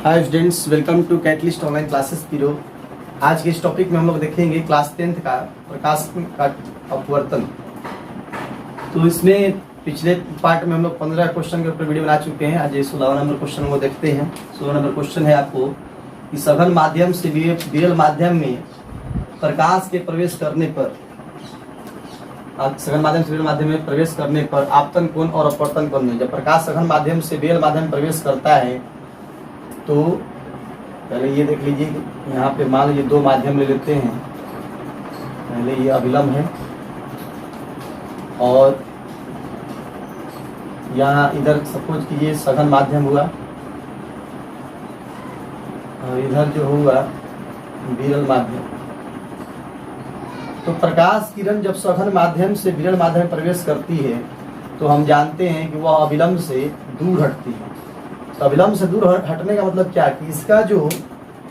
Hi students, welcome to catalyst online classes Piro. आज के इस टॉपिक में हम लोग देखेंगे क्लास 10th का प्रकाश का अपवर्तन। तो इसमें पिछले पार्ट में हम लोग 15 क्वेश्चन के ऊपर वीडियो बना चुके हैं। आज ये 16 नंबर क्वेश्चन को देखते हैं। 16 नंबर क्वेश्चन है आपको कि सघन माध्यम से विरल माध्यम में प्रकाश के प्रवेश करने पर, सघन माध्यम से विरल माध्यम में प्रवेश करने पर आपतन कोण और अपवर्तन कोण में, जब प्रकाश सघन माध्यम से विरल माध्यम में प्रवेश करता है तो पहले ये देख लीजिए कि यहाँ पे मान लीजिए दो माध्यम ले लेते हैं। पहले ये अभिलंब है और यहाँ इधर सपोज कीजिए सघन माध्यम हुआ और इधर जो हुआ विरल माध्यम। तो प्रकाश किरण जब सघन माध्यम से विरल माध्यम में प्रवेश करती है तो हम जानते हैं कि वह अभिलंब से दूर हटती है। तो अभिलंब से दूर हटने का मतलब क्या कि इसका जो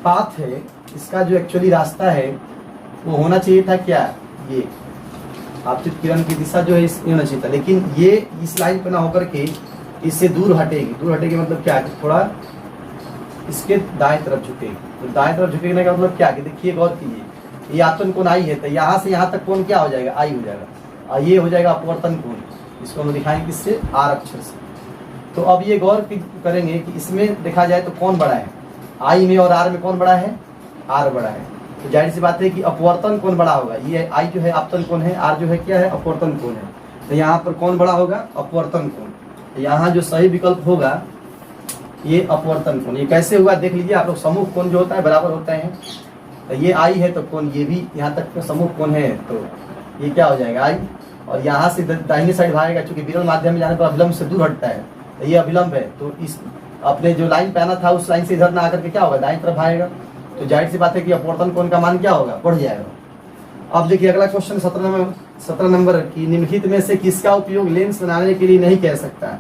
पाथ है, इसका जो एक्चुअली रास्ता है वो होना चाहिए था क्या, ये आपतित किरण की दिशा जो है ये होना चाहिए था, लेकिन ये इस लाइन पर ना होकर के इससे दूर हटेगी। दूर हटेगी मतलब क्या कि थोड़ा इसके दाएं तरफ झुकेगी। तो दाएं तरफ झुकेने का मतलब क्या कि देखिए गौर कीजिए, ये आपतन कोण आई है तो यहाँ से यहाँ तक कोण क्या हो जाएगा, आई हो जाएगा, और ये हो जाएगा अपवर्तन कोण। इसको हम दिखाएंगे किससे, आर अक्षर से। तो अब ये गौर करेंगे कि इसमें देखा जाए तो कौन बड़ा है, आई में और आर में कौन बड़ा है, आर बड़ा है। तो जाहिर सी बात है कि अपवर्तन कोण बड़ा होगा। ये आई जो है आपतन कोण है, आर जो है क्या है, अपवर्तन कोण है। तो यहाँ पर कौन बड़ा होगा, अपवर्तन कोण। तो यहाँ जो सही विकल्प होगा ये अपवर्तन कोण। ये कैसे हुआ देख लीजिए आप लोग, समूह कोण जो होता है बराबर होता है। तो ये आई है तो कोण ये भी यहाँ तक का समूह कोण है, तो ये क्या हो जाएगा आई, और यहाँ से दाहिने साइड भागेगा। चूंकि विरल माध्यम में जाने पर अभिलंब से दूर हटता है, तो ये अभिलंब है, तो इस अपने जो लाइन पे आना था उस लाइन से इधर ना आकर के क्या होगा, दाईं तरफ आएगा। तो जाहिर सी बात है कि अपवर्तन कोण का मान क्या होगा, बढ़ जाएगा। अब देखिए अगला क्वेश्चन 17 नंबर की, निम्नलिखित में से किसका उपयोग लेंस बनाने के लिए नहीं किया सकता है।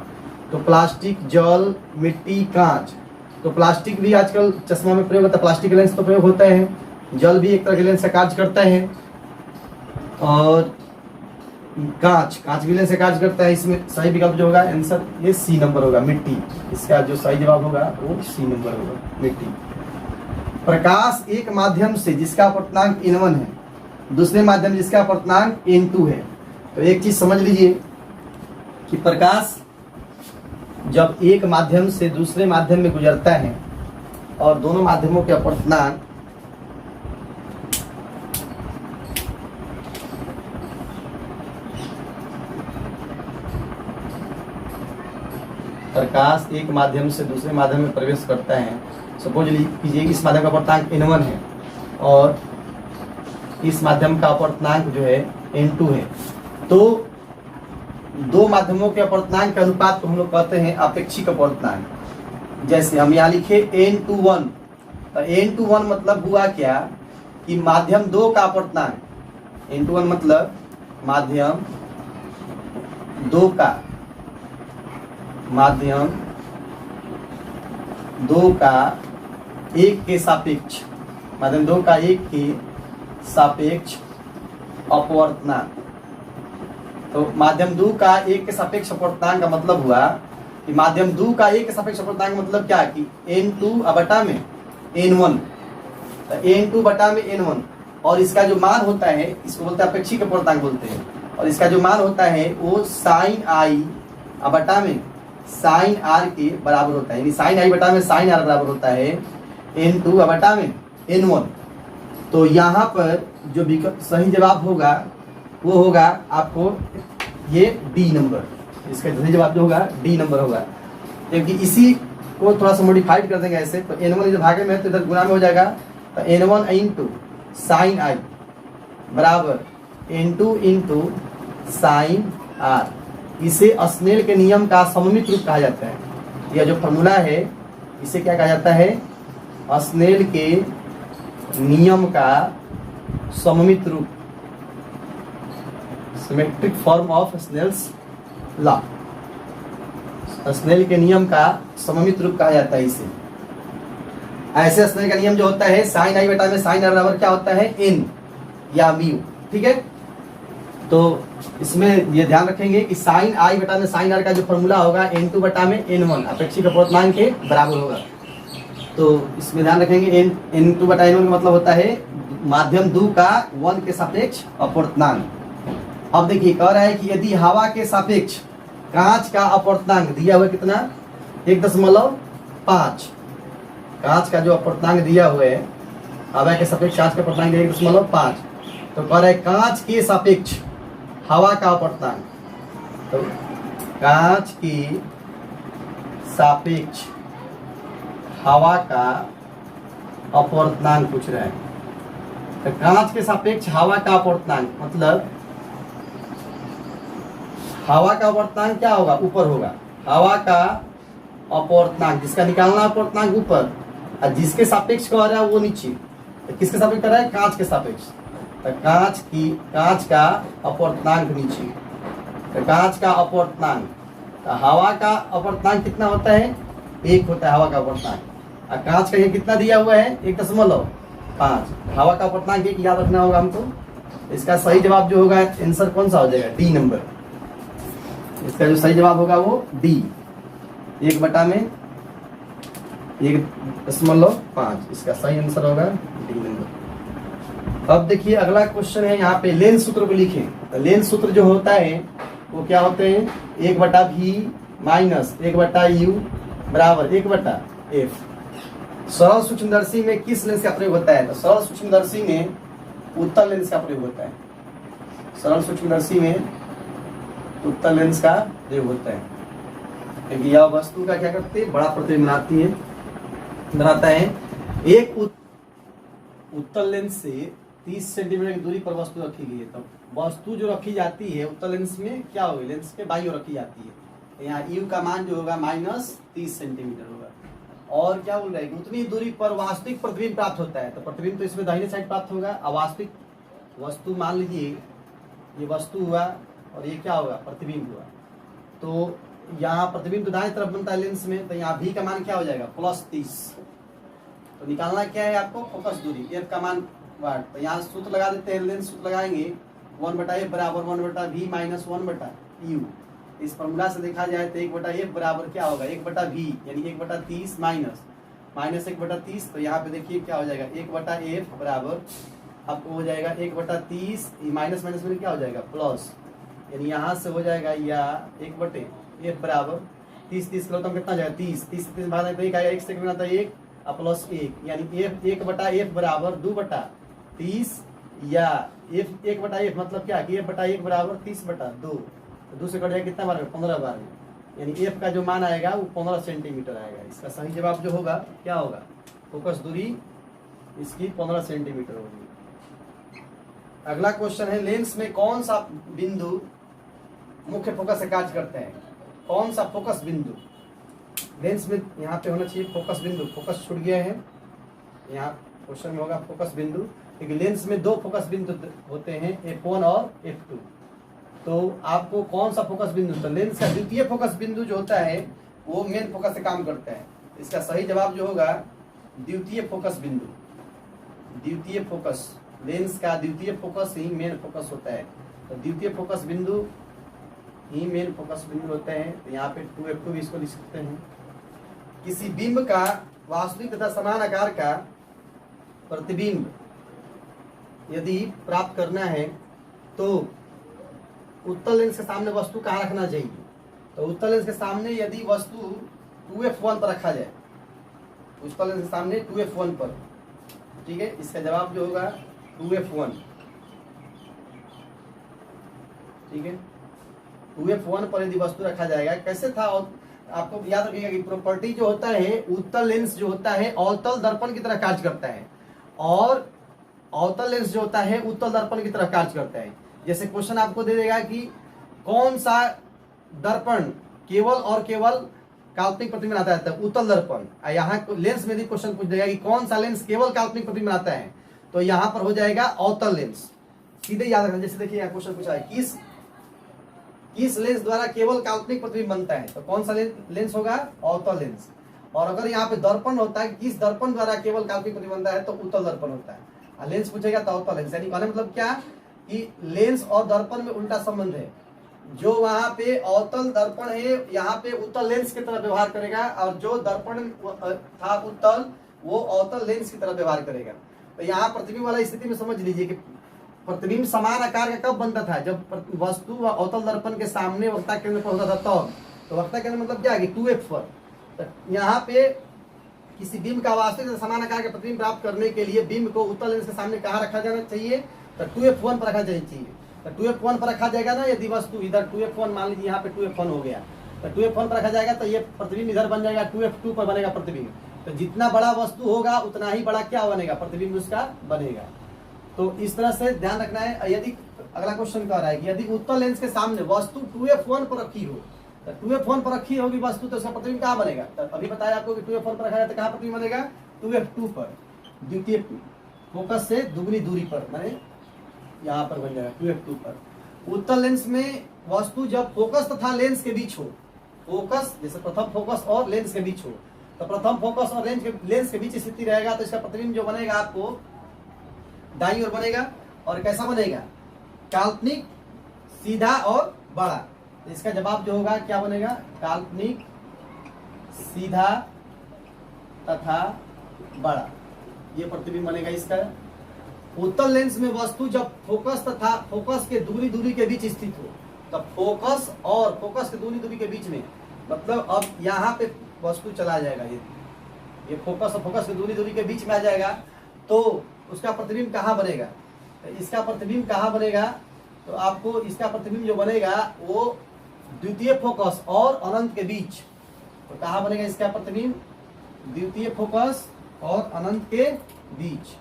तो प्लास्टिक, जल, मिट्टी, कांच। तो प्लास्टिक भी आजकल चश्मा में प्रयोग होता है, प्लास्टिक लेंस तो प्रयोग होता है। जल भी एक तरह के लेंस से कार्य करता है, और कांच भी लेंस से कार्य करता है। इसमें सही विकल्प जो होगा आंसर ये सी नंबर होगा, मिट्टी। इसका जो सही जवाब होगा वो सी नंबर होगा, मिट्टी। प्रकाश एक माध्यम से जिसका अपवर्तनांक n1 है, दूसरे माध्यम जिसका अपवर्तनांक n2 है। तो एक चीज समझ लीजिए कि प्रकाश जब एक माध्यम से दूसरे माध्यम में गुजरता है और दोनों माध्यमों के अपवर्तनांक प्रकाश एक माध्यम से दूसरे माध्यम में प्रवेश करता है। सपोज कीजिए इस माध्यम का अपवर्तनांक n1 है और इस माध्यम का अपवर्तनांक जो है n2 है। तो दो माध्यमों के अपवर्तनांक के अनुपात को हम लोग कहते हैं अपेक्षिक अपवर्तनांक। जैसे हम यहाँ लिखे n21, तो n21 मतलब हुआ क्या कि माध्यम दो का अपवर्तनांक, n21 मतलब माध्यम दो का एक के सापेक्ष, माध्यम दो का एक के सापेक्ष अपवर्तनांक। तो माध्यम दो का एक के सापेक्ष अपवर्तनांक का मतलब हुआ कि माध्यम दो का एक के सापेक्ष अपवर्तनांक मतलब क्या कि n2 बटा में n1, तो n2 बटा में n1, और इसका जो मान होता है इसको बोलते हैं अपेक्षिक अपवर्तनांक बोलते हैं। और इसका जो मान होता है वो साइन आई बटा में साइन आर के बराबर होता है, यानी साइन आई बटा में साइन आर बराबर होता है n2 बटा में n1। तो यहाँ पर जो सही जवाब होगा वो होगा आपको ये डी नंबर। इसका सही जवाब जो होगा डी नंबर होगा, क्योंकि इसी को थोड़ा सा मॉडिफाइड कर देंगे ऐसे। तो n1 इधर भागे में तो इधर गुना में हो जाएगा, तो n1 इंटू साइन आई बराबर n2 इंटू साइन आर। इसे स्नेल के नियम का सममित रूप कहा जाता है। यह जो फॉर्मूला है इसे क्या कहा जाता है, स्नेल के नियम का सममित रूप, symmetric form of Snell's law. Snell के नियम का सममित रूप कहा जाता है इसे। ऐसे स्नेल का नियम जो होता है साइन आई बटा में साइन आर बराबर क्या होता है, n या म्यू। ठीक है, तो इसमें ये ध्यान रखेंगे कि साइन आई बटा में साइन आर का जो फॉर्मूला होगा n2 बटा में n1 अपेक्षिक अपवर्तनांक के बराबर होगा। तो इसमें ध्यान रखेंगे n2 बटा n1 का मतलब होता है माध्यम दू का 1 के सापेक्ष अपवर्तनांक। अब देखिए कह रहा है कि यदि हवा के सापेक्ष कांच का अपवर्तनांक दिया हुआ कितना 1.5, कांच का जो अपवर्तनांक दिया हुआ है हवा के सापेक्ष कांच का अपवर्तनांक 1.5, तो कह रहा है कांच के सापेक्ष हवा का अपवर्तनांक, तो कांच की सापेक्ष हवा का अपवर्तनांक पूछ रहा है। तो कांच के सापेक्ष हवा का अपवर्तनांक मतलब हवा का अपवर्तनांक क्या होगा, ऊपर होगा। हवा का अपवर्तनांक जिसका निकालना अपवर्तनांक ऊपर और जिसके सापेक्ष कह रहा है वो नीचे। तो किसके सापेक्ष कर रहा है, कांच के सापेक्ष। तो कांच का अपवर्तनांक नीचे, तो कांच का अपवर्तनांक, तो हवा का अपवर्तनांक कितना होता है, 1 होता है हवा का अपवर्तनांक। और कांच का ये कितना दिया हुआ है 1.5, हवा का अपवर्तनांक 1 याद रखना होगा हमको। इसका सही जवाब जो होगा आंसर कौन सा हो जाएगा, डी नंबर। इसका जो सही जवाब होगा वो डी, 1 बटा में 1.5, इसका सही आंसर होगा डी नंबर। अब देखिए अगला क्वेश्चन है, यहाँ पे लेंस सूत्र को लिखें। तो लेंस सूत्र जो होता है वो क्या होते हैं, 1/v माइनस 1/u बराबर 1/f। सरल सूक्ष्मदर्शी में किस लेंस का प्रयोग होता है, तो सरल सूक्ष्मदर्शी में उत्तल लेंस का प्रयोग होता है। सरल सूक्ष्मदर्शी में उत्तल लेंस का प्रयोग होता है, क्योंकि यह वस्तु का क्या करती है, बड़ा प्रतिबिंब बनाता है। एक उत्तल लेंस से 30 सेंटीमीटर की दूरी पर वस्तु रखी गई है। तो वस्तु जो रखी जाती है उत्तल लेंस में क्या होगी, लेंस के बाईं ओर रखी जाती है। यहाँ u का मान जो होगा -30 सेंटीमीटर होगा। और क्या बोल रहा है, उतनी दूरी पर वास्तविक प्रतिबिंब प्राप्त होता है। तो प्रतिबिंब तो इसमें दाहिने साइड प्राप्त होगा। अवास्तविक वस्तु मान लीजिए ये वस्तु हुआ और ये क्या होगा, प्रतिबिंब हुआ। तो यहाँ प्रतिबिंब तो दाएं तरफ बनता है लेंस में, तो यहाँ v का मान क्या हो जाएगा +30। तो निकालना क्या है आपको, फोकस दूरी, f का मान 8। तो यहाँ सूत्र लगा देते हैं, लेंस सूत्र लगाएंगे 1/f बराबर 1/v माइनस 1/u। इस फॉर्मूला से देखा जाए तो 1/f बराबर क्या होगा, 1/v यानी 1/30 माइनस 1/30। तो यहाँ पे देखिए क्या हो जाएगा, 1/f बराबर आपको हो जाएगा 1/30, माइनस माइनस में क्या हो जाएगा प्लस, यानी यहाँ से हो जाएगा या 1/f बराबर 30 किलो, तो कितना हो जाएगा 30 भाग तो 1 आएगा, 1 से कितना था 1 प्लस 1, यानी f 1/f बराबर 2/30 या f 1/f मतलब क्या कि f/1 बराबर 30/2। तो 2 से कट जाएगा कितना बार में, 15 बार में, यानी f का जो मान आएगा वो 15 सेंटीमीटर आएगा। इसका सही जवाब जो होगा क्या होगा, फोकस दूरी इसकी 15 सेंटीमीटर होगी। अगला क्वेश्चन है, लेंस में कौन सा बिंदु मुख्य फोकस से कार्य करते हैं, कौन सा फोकस बिंदु लेंस में यहाँ पे होना चाहिए, फोकस बिंदु। फोकस छूट गया है, यहाँ क्वेश्चन में होगा फोकस बिंदु, क्योंकि लेंस में 2 फोकस बिंदु होते हैं, f1 और f2। तो आपको कौन सा फोकस बिंदु, तो लेंस का द्वितीय फोकस बिंदु जो होता है वो मेन फोकस से काम करता है। इसका सही जवाब जो होगा द्वितीय फोकस बिंदु। द्वितीय फोकस, लेंस का द्वितीय फोकस ही मेन फोकस होता है। तो द्वितीय फोकस बिंदु ही मेन फोकस बिंदु होते हैं। तो यहाँ पे 2f2 भी इसको लिख सकते हैं। किसी बिंब का वास्तविक तथा समान आकार का प्रतिबिंब यदि प्राप्त करना है तो उत्तल लेंस के सामने वस्तु कहाँ रखना चाहिए, तो उत्तल लेंस के सामने यदि वस्तु 2f1 पर रखा जाए, उत्तल लेंस के सामने 2f1 पर, ठीक है। इसका जवाब जो होगा 2f1, ठीक है। 2f1 पर यदि वस्तु रखा जाएगा, कैसे था और आपको याद रखिएगा कि प्रॉपर्टी जो होता है उत्तल लेंस जो होता है अवतल दर्पण की तरह कार्य करता है, और अवतल लेंस जो होता है उत्तल दर्पण की तरह कार्य करता है। जैसे क्वेश्चन आपको दे देगा कि कौन सा दर्पण केवल और केवल काल्पनिक प्रतिबिंब बनाता है, तो उत्तल दर्पण। यहाँ लेंस में भी क्वेश्चन पूछ देगा कि कौन सा लेंस केवल काल्पनिक प्रतिबिंब बनाता है, तो यहाँ पर हो जाएगा अवतल लेंस। सीधे याद रखना, जैसे देखिए यहाँ क्वेश्चन पूछा है किस लेंस द्वारा केवल काल्पनिक प्रतिबिंब बनता है, तो कौन सा लेंस होगा, अवतल लेंस। और अगर यहाँ पे दर्पण होता है, किस दर्पण द्वारा केवल काल्पनिक प्रतिबिंब बनता है, तो उत्तल दर्पण होता है। लेंस पूछेगा तो अवतल लेंस, यानी कहने मतलब क्या कि लेंस और दर्पण में उल्टा संबंध है। जो वहां पे अवतल दर्पण है यहाँ पे उत्तल लेंस की तरह व्यवहार करेगा, और जो दर्पण था उत्तल वो अवतल लेंस की तरह व्यवहार करेगा। तो यहाँ प्रतिबिंब वाला स्थिति में समझ लीजिए कि प्रतिबिंब समान आकार का कब बनता था, जब वस्तु अवतल दर्पण के सामने वक्ता केंद्र पर होता था तब। तो वक्ता केंद्र मतलब क्या है कि 2f पर। तो यहाँ पे किसी बिंब का वास्तविक समान आकार के प्रतिबिंब प्राप्त करने के लिए बिंब को उत्तल लेंस के सामने कहाँ रखा जाना चाहिए, तो 2f1 पर रखा जाना चाहिए। तो 2f1 पर रखा जाएगा ना, यदि वस्तु इधर 2f1, मान लीजिए यहाँ पे 2f1 हो गया, तो 2f1 पर रखा जाएगा तो ये प्रतिबिंब इधर बन जाएगा, 2f2 पर बनेगा प्रतिबिंब। तो जितना बड़ा वस्तु होगा उतना ही बड़ा क्या बनेगा, प्रतिबिंब उसका बनेगा। तो इस तरह से ध्यान रखना है। यदि अगला क्वेश्चन कह रहा है कि यदि उत्तल लेंस के सामने वस्तु 2f1 पर रखी हो, तो 2f1 पर रखी होगी वस्तु, तो उसका प्रतिबिंब कहाँ बनेगा, तो अभी बताया आपको कि 2f1 पर रखा जाए तो कहाँ प्रतिबिंब बनेगा, 2f2 पर, द्वितीय फोकस से दुगनी दूरी पर, माने यहाँ पर बन जाएगा 2f2 पर। उत्तल लेंस में वस्तु जब फोकस तथा लेंस के बीच हो, फोकस जैसे प्रथम फोकस और लेंस के बीच हो, तो प्रथम फोकस और लेंस के बीच स्थिति रहेगा, तो इसका प्रतिबिंब जो बनेगा आपको दाईं ओर बनेगा। और कैसा बनेगा, काल्पनिक, सीधा और बड़ा। तो इसका जवाब जो होगा क्या बनेगा, काल्पनिक, सीधा तथा बड़ा, ये प्रतिबिंब बनेगा इसका। उत्तल लेंस में वस्तु जब फोकस तथा फोकस के दूरी दूरी के बीच स्थित हो, तब फोकस और फोकस के दूरी दूरी के बीच में, मतलब अब यहाँ पे वस्तु चला जाएगा, ये फोकस और फोकस की दूरी दूरी के बीच में आ जाएगा, तो उसका प्रतिबिंब कहाँ बनेगा, तो इसका प्रतिबिंब कहाँ बनेगा, तो आपको इसका प्रतिबिंब जो बनेगा वो द्वितीय फोकस और अनंत के बीच। तो कहाँ बनेगा इसका प्रतिबिंब, द्वितीय फोकस और अनंत के बीच,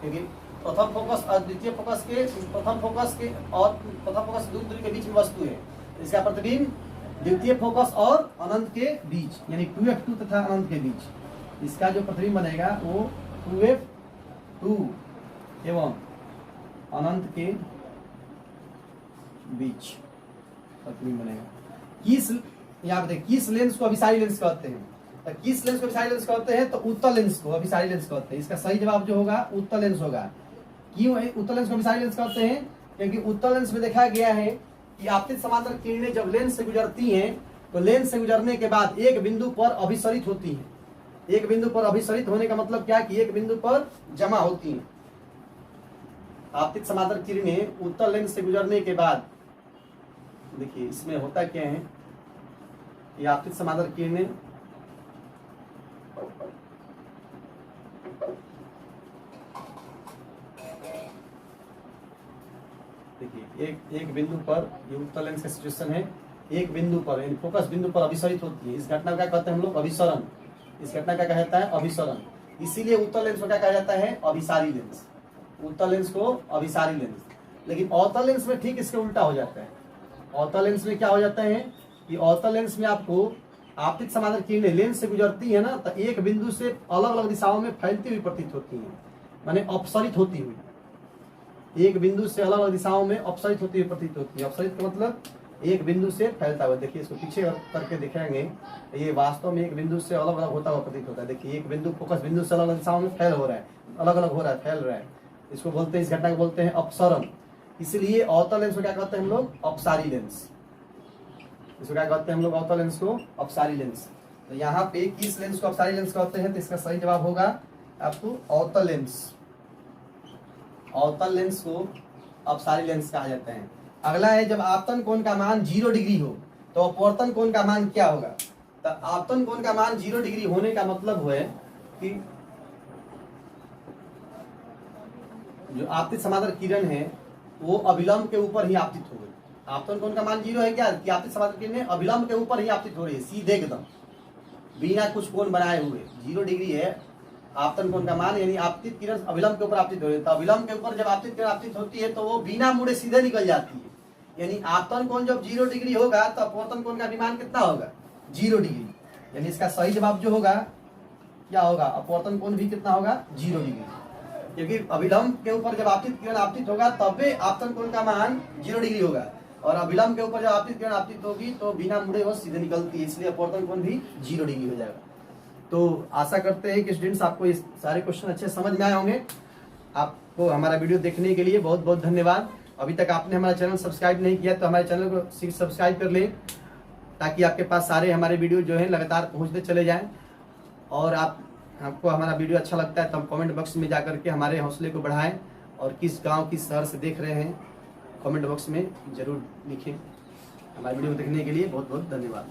क्योंकि प्रथम फोकस और द्वितीय फोकस के, प्रथम फोकस के और प्रथम फोकस दूरी दूरी के बीच में वस्तु है। इसका प्रतिबिंब द्वितीय फोकस और अनंत के बीच, यानी 2f2 तथा अनंत के बीच। इसका जो प्रतिबिंब बनेगा वो 2f2 एवं अनंत के बीच प्रतिबिंब बनेगा। किस, यहाँ पे किस लेंस को अभिसारी लेंस कहते हैं, तो किस लेंस को अभिसारी लेंस कहते हैं, तो उत्तल लेंस को अभिसारी लेंस कहते हैं। इसका सही जवाब जो होगा उत्तल लेंस होगा। क्यों उत्तल लेंस को अभिसारी लेंस कहते हैं, क्योंकि उत्तल लेंस में देखा गया है कि आपतित समांतर किरणें जब लेंस से गुजरती हैं, तो लेंस से गुजरने के बाद एक बिंदु पर अभिसरित होती हैं। एक बिंदु पर अभिसरित होने का मतलब क्या, कि एक बिंदु पर जमा होती हैं। आपतित समांतर किरणें उत्तल लेंस से गुजरने के बाद, देखिए इसमें होता क्या है, ये आपतित समांतर किरणें देखिए एक बिंदु पर, ये उत्तल लेंस का सिचुएशन है, एक बिंदु पर यानी फोकस बिंदु पर अभिसरित होती है। इस घटना को क्या कहते हैं हम लोग, अभिसरण। इस घटना का कहा जाता है अभिसरण। इसीलिए उत्तल लेंस को क्या कहा जाता है, अभिसारी लेंस। उत्तल लेंस को अभिसारी लेंस। लेकिन अवतल लेंस में ठीक इसके उल्टा हो जाता है। अवतल लेंस में क्या हो जाता है कि अवतल लेंस में आपको आपतित समांतर किरणें लेंस से गुजरती है ना, तो एक बिंदु से अलग अलग दिशाओं में फैलती हुई प्रतीत होती है, माने अपसरित होती हुई। एक बिंदु से अलग अलग दिशाओं में अपसरित होती हुई प्रतीत होती है। अपसरित का मतलब एक बिंदु से फैलता हुआ। देखिए इसको पीछे करके दिखाएंगे, ये वास्तव में एक बिंदु से अलग अलग होता हुआ प्रतीत होता है। देखिए एक बिंदु फोकस बिंदु से अलग अलग दिशाओं में फैल हो रहा है, अलग अलग हो रहा है, फैल रहा है। इसको बोलते हैं, इस घटना को बोलते हैं अपसरण। इसलिए अवतल लेंस को क्या कहते हैं हम लोग, अपसारी लेंस। इसको क्या कहते हैं हम लोग, अवतल लेंस को अपसारी लेंस। तो यहाँ पे किस लेंस को अपसारी लेंस कहते हैं, तो इसका सही जवाब होगा आपको अवतल लेंस। अवतल लेंस को अपसारी लेंस कहा जाता है। अगला है, जब आपतन कोण का मान 0 डिग्री हो तो अपवर्तन कोण का मान क्या होगा। तो आपतन कोण का मान 0 डिग्री होने का मतलब है कि जो आपतित समांतर किरण है वो अविलंब के ऊपर ही आपतित हो गई। आपतन कोण का मान 0 है क्या, कि आपतित समांतर किरणें अविलंब के ऊपर ही आपतित हो रही है, सीधे एकदम बिना कुछ कोण बनाए हुए। 0 डिग्री है आपतन कोण का मान, यानी आपतित किरण अविलंब के ऊपर आपतित हो रही है। तो अविलंब के ऊपर जब आपतित किरण आपतित होती है तो वो बिना मुड़े सीधे निकल जाती है। यानी आपतन कोण जब 0 डिग्री होगा तो अपवर्तन कोण का भी मान कितना होगा, 0 डिग्री। यानी इसका सही जवाब जो होगा क्या होगा, अपवर्तन कोण भी कितना होगा, 0 डिग्री। क्योंकि अविलंब के ऊपर जब आपतित किरण आपतित होगा तब आपतन कोण का मान 0 डिग्री होगा, और अविलंब के ऊपर जब आपतित किरण आपतित होगी तो बिना मुड़े वो सीधे निकलती है, इसलिए अपवर्तन कोण भी 0 डिग्री हो जाएगा। तो आशा करते हैं कि स्टूडेंट्स आपको ये सारे क्वेश्चन अच्छे समझ में आए होंगे। आपको हमारा वीडियो देखने के लिए बहुत बहुत धन्यवाद। अभी तक आपने हमारा चैनल सब्सक्राइब नहीं किया तो हमारे चैनल को सब्सक्राइब कर लें, ताकि आपके पास सारे हमारे वीडियो जो है लगातार पहुंचते चले जाएं। और आप आपको हमारा वीडियो अच्छा लगता है तो कमेंट बॉक्स में जाकर के हमारे हौसले को बढ़ाएं, और किस गांव किस शहर से देख रहे हैं कमेंट बॉक्स में ज़रूर लिखें। हमारे वीडियो को देखने के लिए बहुत बहुत धन्यवाद।